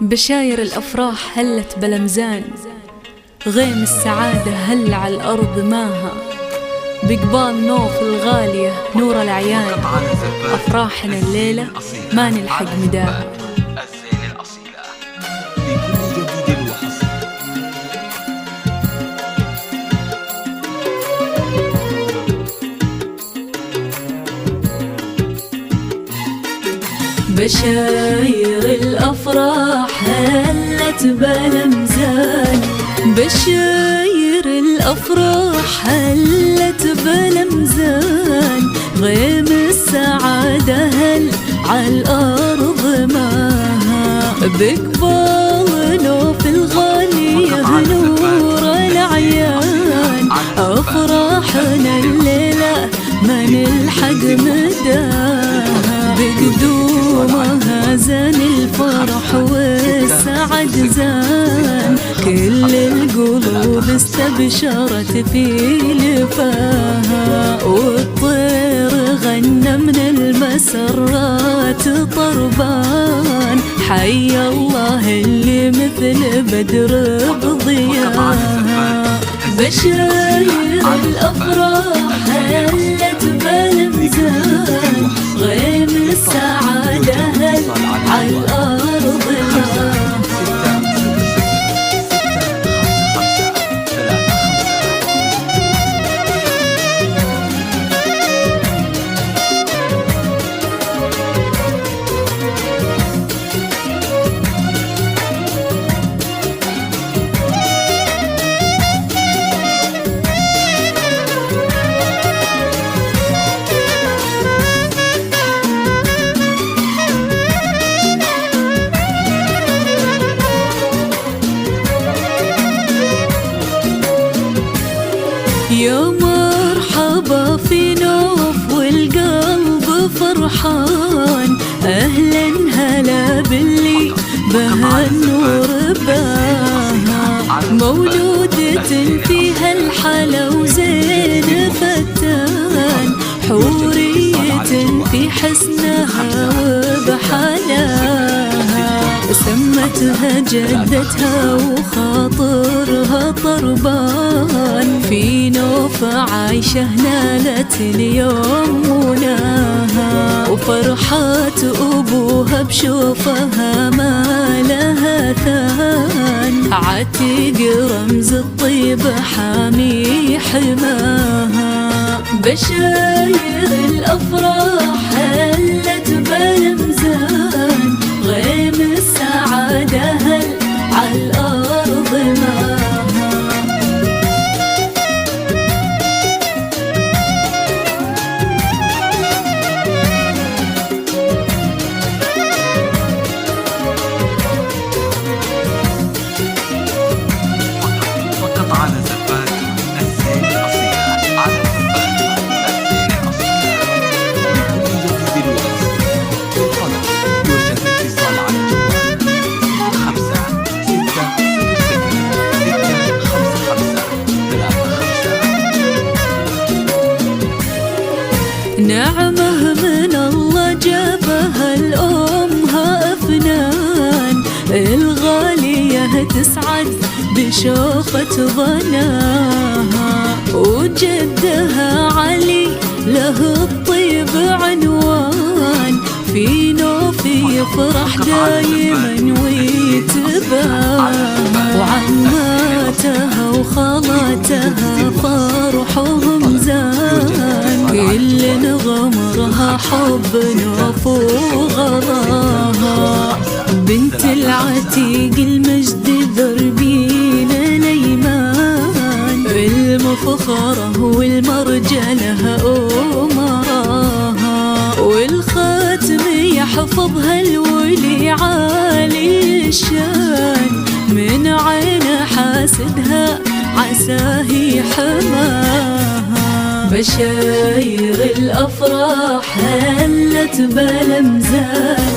بشاير الأفراح هلت بلمزان، غيم السعادة هل على الأرض ماها، بقبال نوف الغالية نور العيان، أفراحنا الليلة ما نلحق مداها. الزين الأصيلة لكل جديد وحصري. بشاير الأفراح هلت بلمزان، بشاير الأفراح هلت بلمزان، غيم السعادة هل عالأرض ماها، بقبال نوف الغالية نور العيان، أفراحنا الليلة ما نلحق مداها، بقدومها زان الفرح والسعد زان، كل القلوب استبشرت في لفاها، والطير غنى من المسرات طربان، حي الله اللي مثل بدر بضياها. بشاير الأفراح هلت بلمزان، غيم السعادة هل عالأرض ماها. يا مرحبا في نوف والقلب فرحان، أهلا هلا باللي بها النور باها، مولودة فيها الحلا وزين فتان، حورية في حسنها وبحلاها، سمتها جدتها وخاطرها طربان، في نوف عايشة نالت اليوم مناها، وفرحات أبوها بشوفها ما لها ثان، عتيق رمز الطيب حامي حماها. بشاير الأفراح هلت بلمزان، غيم السعادة هل عالأرض ماها. فقط على زبان الزين الأصيلة، على زبان الزين الأصيلة لكل جديد وحصري. بالطلب يرجى الاتصال على جوال 5 6 0 6 5 5 3 5. نعمة من الله جابها الأمها أفنان، الغالية تسعد بشوفة ظناها، وجدها علي له الطيب عنوان، في نوف يفرح دايما ويتباهى، وعماتها وخالاتها فرحهم زان، كل غمرها حب نوف وغلاها، بنت العتيق المجد ذربين الأيمان، المفخرة والمرجلة أمراها، والخاتم يحفظها الولي عالي الشان، من عين حاسدها عساه حماها. بشاير الأفراح هلت بلمزان،